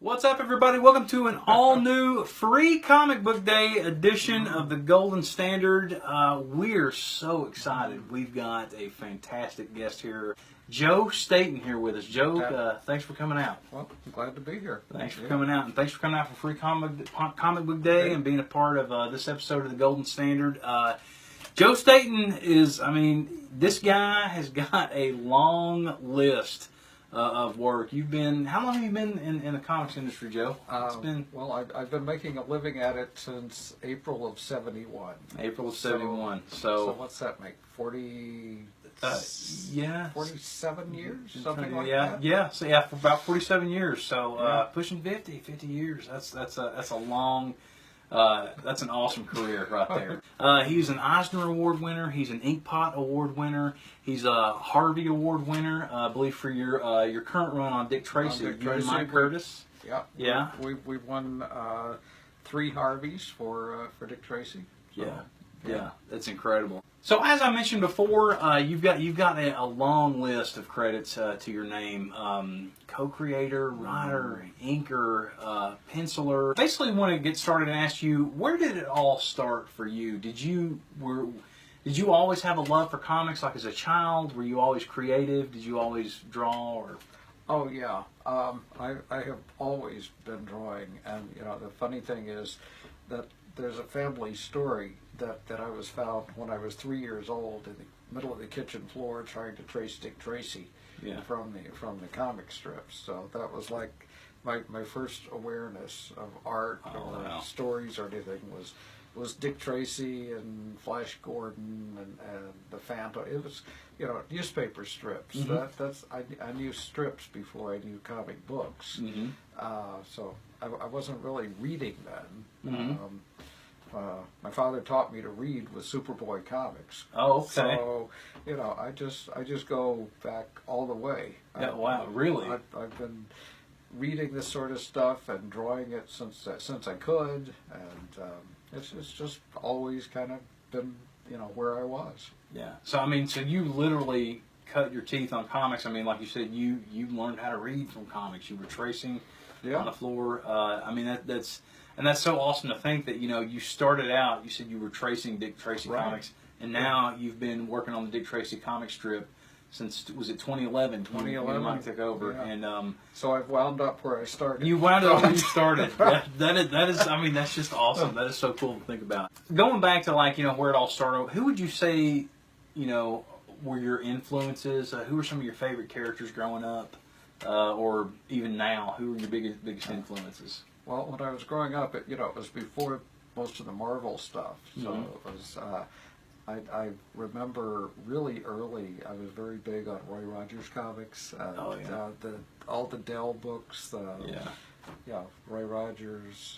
What's up, everybody? Welcome to an all-new free comic book day edition of the Golden Standard. We're so excited. We've got a fantastic guest here, Joe Staton, here with us. Joe, thanks for coming out. Well, I'm glad to be here. Thanks for coming out, and thanks for coming out for free comic book day and being a part of this episode of the Golden Standard. Joe Staton is, this guy has got a long list of work. How long have you been in the comics industry, Joe? Well, I've been making a living at it since April of '71. April of '71. So what's that make? 47 years, something like that. Yeah. So for about 47 years. So pushing 50 years. That's a long. That's an awesome career right there. He's an Eisner Award winner. He's an Inkpot Award winner. He's a Harvey Award winner, I believe, for your current run on Dick Tracy. You and Mike Curtis. Yeah. We won 3 Harveys for Dick Tracy. So, yeah, that's incredible. So as I mentioned before, you've got a long list of credits to your name: co-creator, writer, inker, penciler. Basically, want to get started and ask you, where did it all start for you? Did you always have a love for comics, like as a child? Were you always creative? Did you always draw? Or oh yeah, I have always been drawing, and the funny thing is that there's a family story that I was found when I was 3 years old in the middle of the kitchen floor trying to trace Dick Tracy from the comic strips. So that was like my first awareness of art or stories or anything was Dick Tracy and Flash Gordon and the Phantom. It was newspaper strips. I knew strips before I knew comic books. So I wasn't really reading then. My father taught me to read with Superboy comics. Oh, okay. So, I just go back all the way. Yeah, wow, really? I've been reading this sort of stuff and drawing it since I could, and it's just always kind of been where I was. Yeah. So so you literally cut your teeth on comics. Like you said, you learned how to read from comics. You were tracing on the floor. That's so awesome to think that you started out. You said you were tracing Dick Tracy comics, and now you've been working on the Dick Tracy comic strip since, was it 2011? 2011. Mike took over, and so I've wound up where I started. You wound up where you started. that is. That's just awesome. That is so cool to think about. Going back to where it all started. Who would you say were your influences? Who were some of your favorite characters growing up, or even now? Who were your biggest influences? Well, when I was growing up, it was before most of the Marvel stuff. So it was. I remember really early. I was very big on Roy Rogers comics. All the Dell books. Roy Rogers,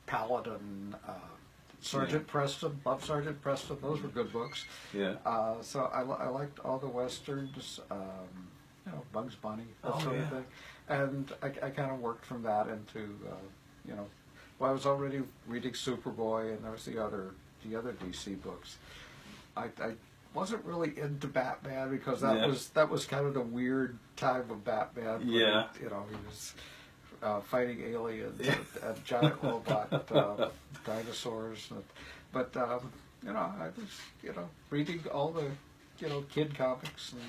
Paladin, Sergeant Preston. Love Sergeant Preston. Those were good books. Yeah. So I liked all the westerns. Bugs Bunny, that sort of thing. And I kind of worked from that into, I was already reading Superboy, and there was the other DC books. I wasn't really into Batman because that was kind of the weird time of Batman. He was fighting aliens and giant robot dinosaurs. But I was reading all the kid comics and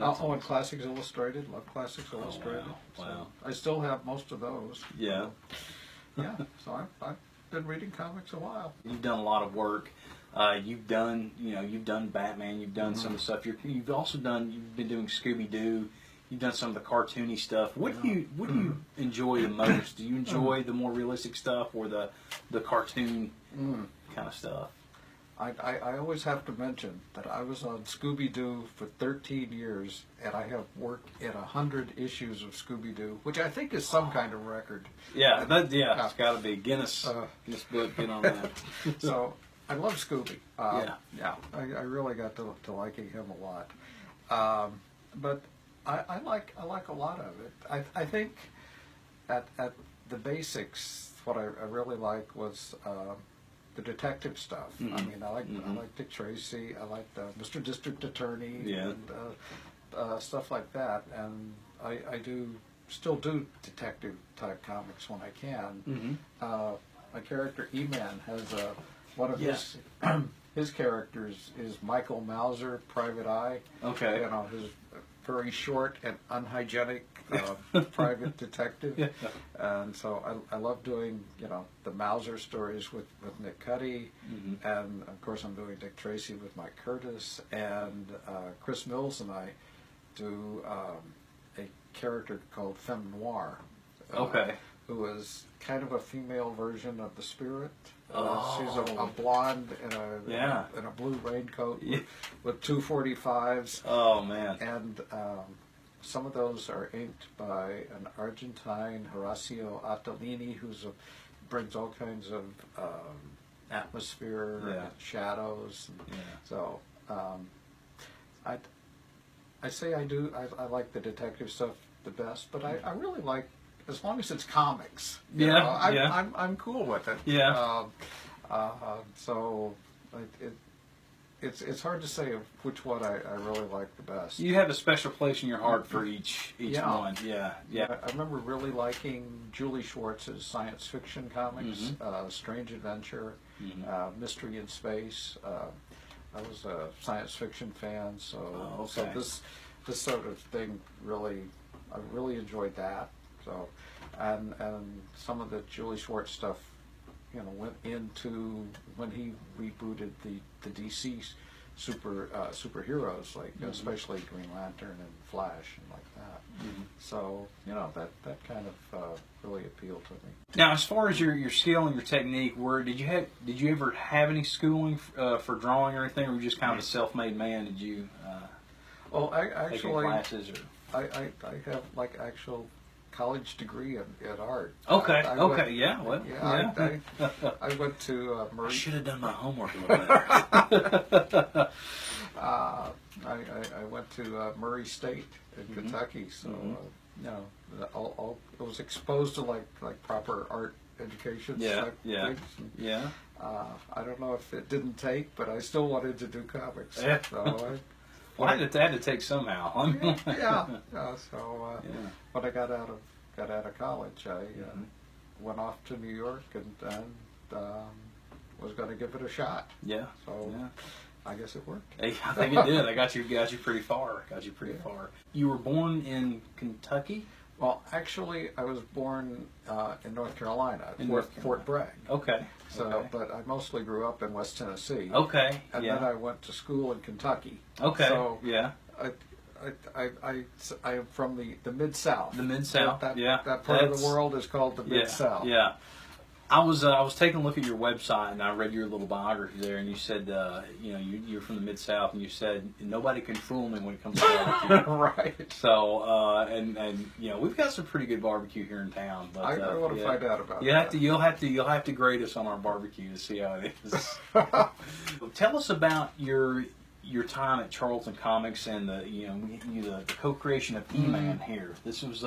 and Classics Illustrated. Love Classics Illustrated. Wow. So I still have most of those. Yeah. So I've been reading comics a while. You've done a lot of work. You've done Batman. You've done some of the stuff. You've been doing Scooby Doo. You've done some of the cartoony stuff. What do you enjoy the most? Do you enjoy the more realistic stuff or the cartoon kind of stuff? I always have to mention that I was on Scooby-Doo for 13 years, and I have worked in 100 issues of Scooby-Doo, which I think is some kind of record. Yeah, it's got to be Guinness book. Get on that. So I love Scooby. I really got to liking him a lot. But I like a lot of it. I think at the basics, what I really like was the detective stuff. I like Dick Tracy. I like Mr. District Attorney. Yeah. And stuff like that, and I still do detective type comics when I can. My character E-Man has one of his characters is Michael Mauser, Private Eye. Okay. You know, his very short and unhygienic private detective. Yeah. And so I love doing, you know, the Mauser stories with Nick Cuddy. And of course I'm doing Dick Tracy with Mike Curtis. And Chris Mills and I do a character called Femme Noir. Okay. Who is kind of a female version of the Spirit. She's a blonde in a blue raincoat with 245s. Oh man! And some of those are inked by an Argentine, Horacio Attalini, brings all kinds of atmosphere and shadows. And so I say I like the detective stuff the best, but I really like, as long as it's comics. You know, I'm cool with it. Yeah. So it's hard to say which one I really like the best. You have a special place in your heart for each one. Yeah. I remember really liking Julie Schwartz's science fiction comics, Strange Adventure, Mystery in Space. I was a science fiction fan, so this sort of thing I really enjoyed that. So, and some of the Julie Schwartz stuff, you know, went into when he rebooted the DC superheroes, like especially Green Lantern and Flash and like that. So, you know, that kind of really appealed to me. Now, as far as your skill and your technique, did you ever have any schooling for drawing or anything, or were you just kind of a self-made man? Did you well, I take actually any classes or? I have like actual college degree in art. Okay. I went to Murray. I should have done my homework a little better. I went to Murray State in Kentucky, so you know, I was exposed to like proper art education. Things. I don't know if it didn't take, but I still wanted to do comics. So well, I had to take somehow. So when I got out of college, I went off to New York and was going to give it a shot. Yeah. So I guess it worked. Hey, I think it did. I got you pretty far. Far. You were born in Kentucky? Well, actually, I was born in North Carolina, Fort Bragg. Okay. So, but I mostly grew up in West Tennessee. Okay. And then I went to school in Kentucky. Okay. So I am from the Mid-South. The Mid-South. That part of the world is called the Mid-South. Yeah. I was taking a look at your website and I read your little biography there, and you said you're from the Mid-South, and you said nobody can fool me when it comes to barbecue. Right. So and you know, we've got some pretty good barbecue here in town. But I want to find out about that. You'll have to grade us on our barbecue to see how it is. Tell us about your time at Charlton Comics and the co-creation of E-Man here. This was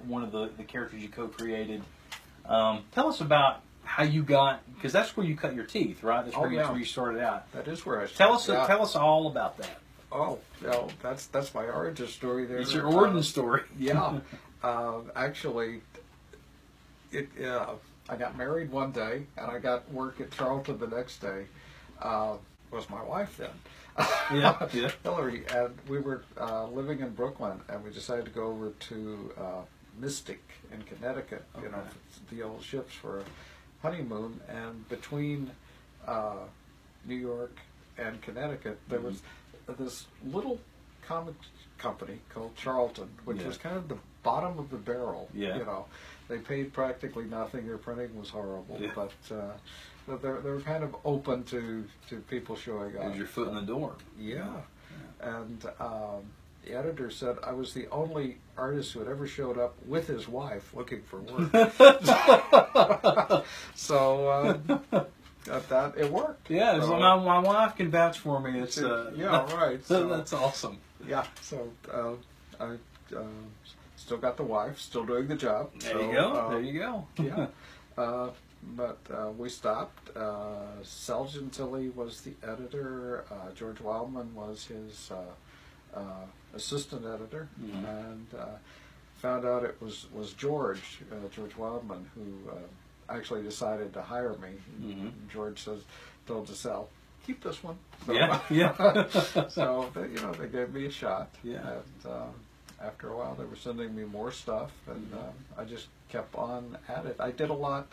one of the characters you co-created. Tell us about how you got, because that's where you cut your teeth, right? That's pretty much where you started out. That is where I started. Tell us all about that. Oh, well, that's my origin story there. It's your origin story. Yeah. Actually, I got married one day, and I got work at Charlton the next day. Was my wife then. Hillary, and we were living in Brooklyn, and we decided to go over to Mystic in Connecticut, you know, the old ships for a honeymoon. And between New York and Connecticut, there was this little comic company called Charlton, which was kind of the bottom of the barrel. You know, they paid practically nothing. Their printing was horrible, but they were kind of open to people showing up. There's your foot in the door. And the editor said I was the only artist who had ever showed up with his wife looking for work. So that it worked. Yeah, so my wife can vouch for me. It's right. So, that's awesome. Yeah. So I still got the wife, still doing the job. There you go. There you go. Yeah. But we stopped. Seljan Tilly was the editor. George Wildman was his assistant editor, and found out it was George Wildman, who actually decided to hire me. George told Sal, keep this one. So, Yeah. So they gave me a shot. Yeah. And after a while, they were sending me more stuff, and I just kept on at it. I did a lot,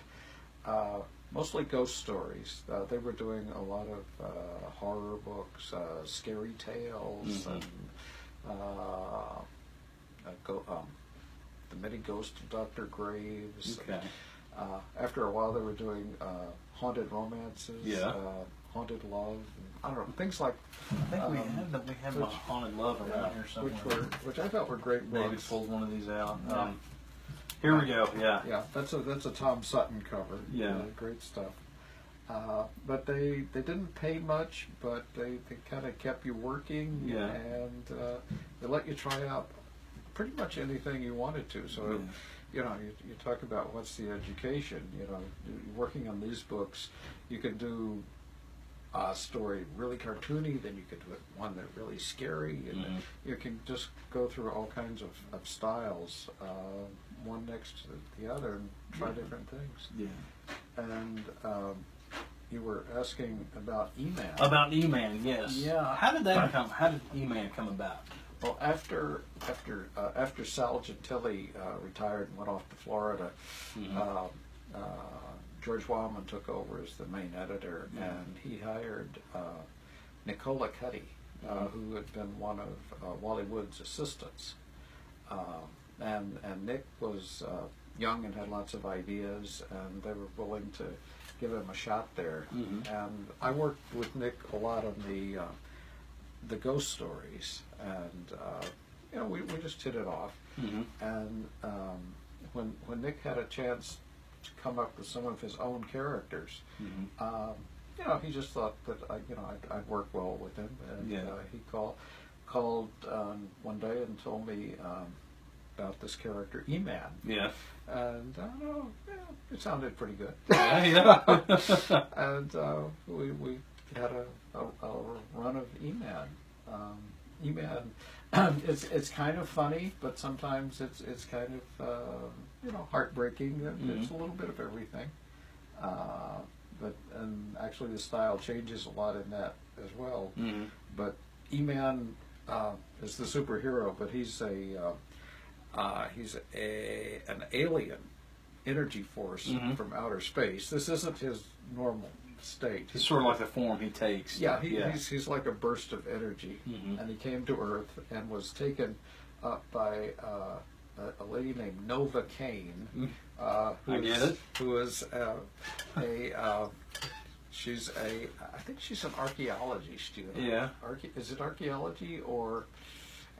mostly ghost stories. They were doing a lot of horror books, scary tales, and the Many Ghosts of Dr. Graves. Okay. After a while, they were doing haunted romances, haunted love. I don't know, things like. I think we have a haunted love around here somewhere. Which I thought were great books. David pulled one of these out. Here we go. Yeah. Yeah, that's a Tom Sutton cover. Yeah. Great stuff. But they didn't pay much, but they kind of kept you working. Yeah. And they let you try out pretty much anything you wanted to. So. You talk about what's the education. Working on these books, you could do a story really cartoony, then you could do one that really scary, and you can just go through all kinds of styles, one next to the other, and try different things. Yeah. And you were asking about E-Man. About E-Man, yes. Yeah. How did E-Man come about? Well, after Sal Gentili retired and went off to Florida, George Wildman took over as the main editor, and he hired Nicola Cuddy, who had been one of Wally Wood's assistants. And Nick was young and had lots of ideas, and they were willing to give him a shot there. And I worked with Nick a lot on the ghost stories, and we just hit it off. And when Nick had a chance to come up with some of his own characters, he just thought that I'd work well with him, and he called one day and told me about this character E-Man. Yeah. And it sounded pretty good. Yeah. And we had a run of E-Man. E-Man, it's kind of funny, but sometimes it's kind of heartbreaking. It's a little bit of everything. And actually the style changes a lot in that as well. But E-Man is the superhero, but he's an alien energy force from outer space. This isn't his normal state. It's sort of like the form he takes. Yeah, he's like a burst of energy, and he came to Earth and was taken up by a lady named Nova Kane, who is I think she's an archaeology student. Yeah. Is it archaeology or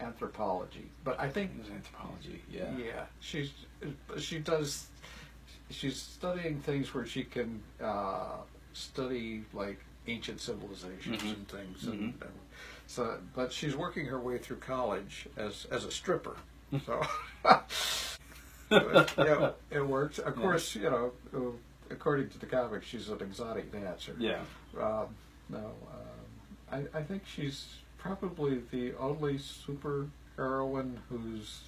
anthropology? But I think it was anthropology. Yeah. Yeah, she's studying things where she can study like ancient civilizations and things, and so. But she's working her way through college as a stripper. So it works. Of course, according to the comics, she's an exotic dancer. Yeah. I think she's probably the only super heroine whose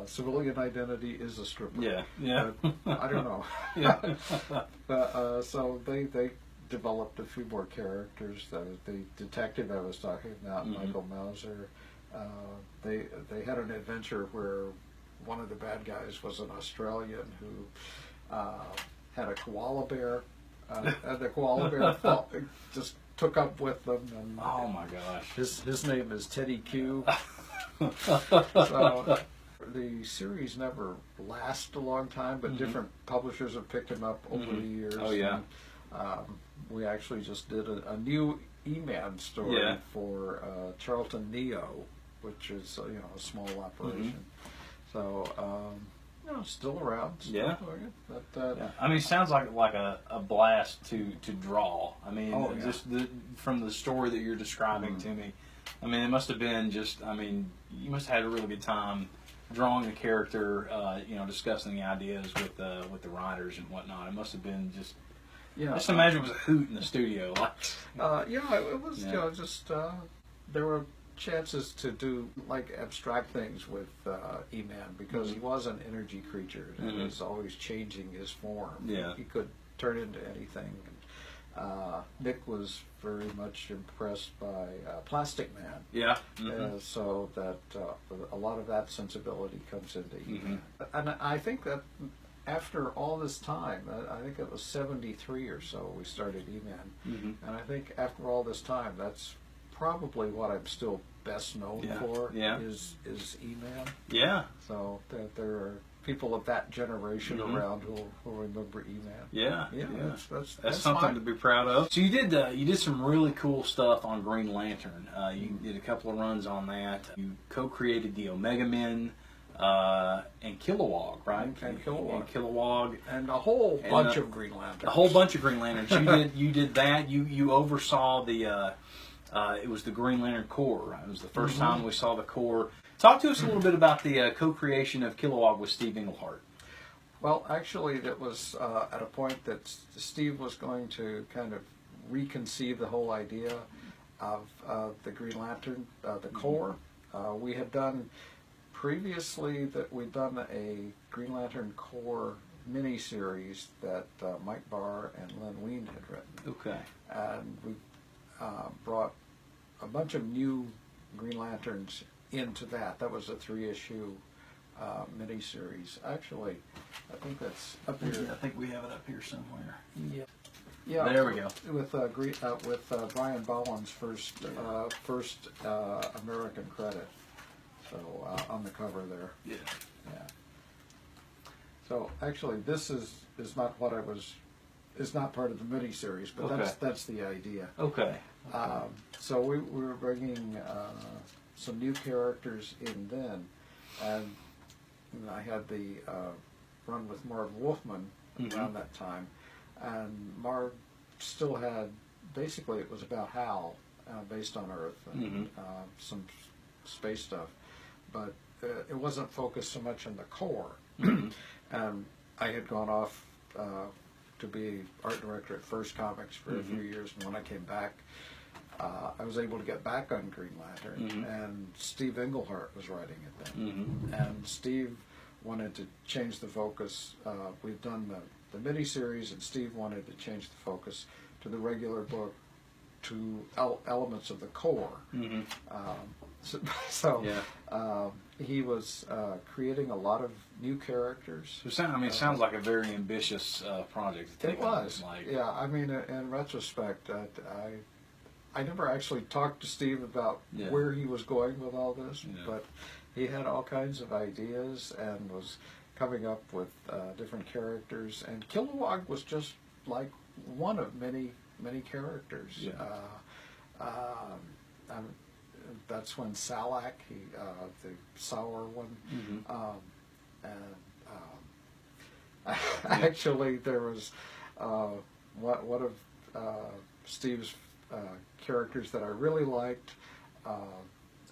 civilian identity is a stripper. Yeah, yeah. But I don't know. Yeah. But, so they developed a few more characters. The detective I was talking about, Michael Mauser, they had an adventure where one of the bad guys was an Australian who had a koala bear, and the koala bear just took up with them. And oh my gosh! His name is Teddy Q. So the series never lasted a long time, but different publishers have picked him up over the years. Oh yeah. And, we actually just did a new E-Man story for Charlton Neo, which is a small operation. So still around. Still doing it. But, I mean, it sounds like a blast to draw. I mean, just from the story that you're describing to me. I mean, it must have been just. I mean, you must have had a really good time drawing the character. Discussing the ideas with the writers and whatnot. It must have been just. Yeah. Just imagine it was a hoot in the studio. It was. Just there were chances to do like abstract things with E-Man because he was an energy creature and he was always changing his form. Yeah. He could turn into anything. Nick was very much impressed by Plastic Man. Yeah. So that a lot of that sensibility comes into E-Man. And I think that after all this time, I think it was 73 or so we started E-Man. And I think after all this time, that's probably what I'm still best known for is E-Man. Yeah. So that there are people of that generation around who remember E-Man. Yeah. That's something to be proud of. So you did some really cool stuff on Green Lantern. You did a couple of runs on that. You co-created the Omega Men and Kilowog, right? And Kilowog. And Kilowog. And a whole bunch of Green Lanterns. A whole bunch of Green Lanterns. You did that. You oversaw the it was the Green Lantern Corps. It was the first time we saw the Corps. Talk to us a little bit about the co-creation of Kilowog with Steve Englehart. Well, actually, it was at a point that Steve was going to kind of reconceive the whole idea of the Green Lantern, the Corps. We had done previously that we'd done a Green Lantern Corps miniseries that Mike Barr and Len Wein had written. Okay. And we brought a bunch of new Green Lanterns into that. That was a 3-issue miniseries. Actually, I think that's up here. I think we have it up here somewhere. Yeah, there we go. With Brian Bowen's first American credit. So on the cover there. Yeah. So actually, this is not what I was. It's not part of the miniseries, but that's the idea. Okay. So we were bringing some new characters in then, and I had the run with Marv Wolfman around that time, and Marv still had, basically it was about Hal, based on Earth, and some space stuff, but it wasn't focused so much on the core. And I had gone off to be art director at First Comics for a few years, and when I came back, I was able to get back on Green Lantern, and Steve Englehart was writing it then. And Steve wanted to change the focus. We've done the miniseries, and Steve wanted to change the focus to the regular book, to elements of the core. He was creating a lot of new characters. So it sounds like a very ambitious project to take It was. on. Yeah, I mean, in retrospect, I never actually talked to Steve about where he was going with all this, but he had all kinds of ideas and was coming up with different characters. And Kilowog was just like one of many characters. That's when Salak, the sour one, actually there was one of Steve's characters that I really liked,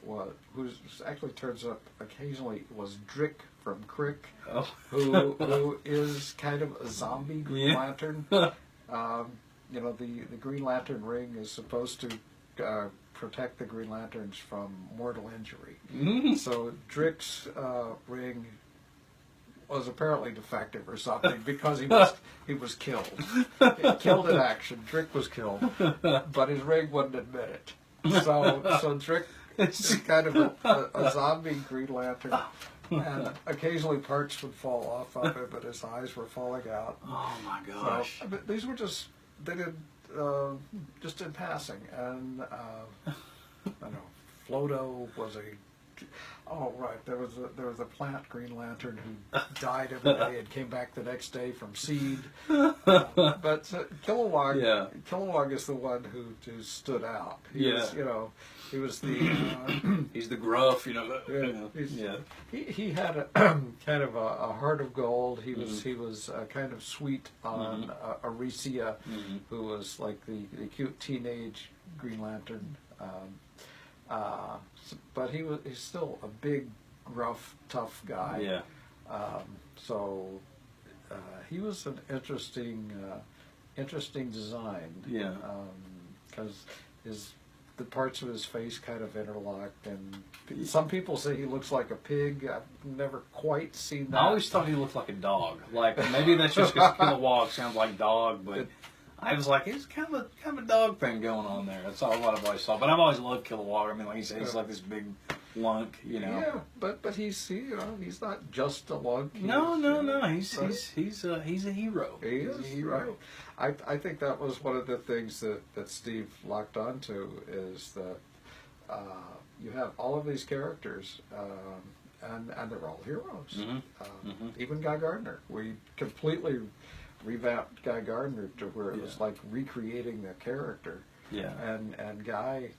who actually turns up occasionally, was Drick from Crick, who is kind of a zombie Green Lantern. You know, the Green Lantern ring is supposed to protect the Green Lanterns from mortal injury. So Drick's ring was apparently defective or something because he was killed. Killed in action. Drick was killed, but his ring wouldn't admit it. So Drick is kind of a zombie Green Lantern, and occasionally parts would fall off of him, but his eyes were falling out. Oh my gosh! So, but these were just just in passing, and I know Floto was a. Oh right, there was a plant Green Lantern who died every day and came back the next day from seed. But Kilowog is the one who stood out. He was the he's the gruff, He had a kind of a heart of gold. He was kind of sweet on Aricia, who was like the cute teenage Green Lantern. But he's still a big, gruff, tough guy. So he was an interesting design. Because the parts of his face kind of interlocked, and some people say he looks like a pig. I've never quite seen that. I always thought he looked like a dog. Like maybe that's just because Kilowog sounds like dog, but I was like, it's kind of a dog thing going on there. That's all what I've always thought. But I've always loved Kilowog. I mean, like you said, he's like this big lunk, you know. Yeah, but he's he's not just a lunk. No. He's a hero. He is a hero. Right. I think that was one of the things that Steve locked onto is that you have all of these characters, and they're all heroes. Even Guy Gardner. We completely revamped Guy Gardner to where it was like recreating the character. Yeah. And Guy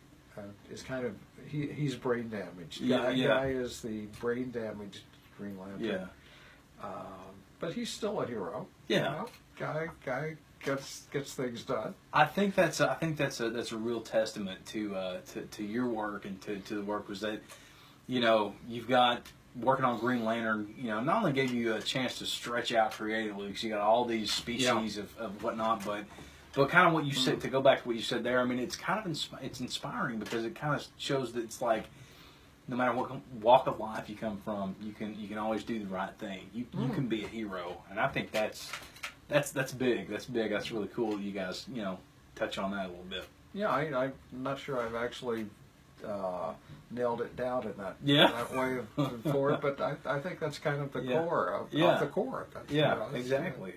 is kind of he's brain damaged. Yeah, Guy is the brain damaged Green Lantern. Yeah. But he's still a hero. Yeah. You know? Guy gets things done. I think that's a real testament to your work and to the work was that, you know, you've got working on Green Lantern, you know, not only gave you a chance to stretch out creatively because you got all these species of whatnot, but kind of what you said, to go back to what you said there, I mean, it's kind of it's inspiring because it kind of shows that it's like no matter what walk of life you come from, you can always do the right thing. You can be a hero, and I think that's big. That's big. That's really cool that you guys, you know, touch on that a little bit. Yeah, I'm not sure I've actually nailed it down in that way for it, but I think that's kind of the core of the core of it. Yeah, you know, exactly.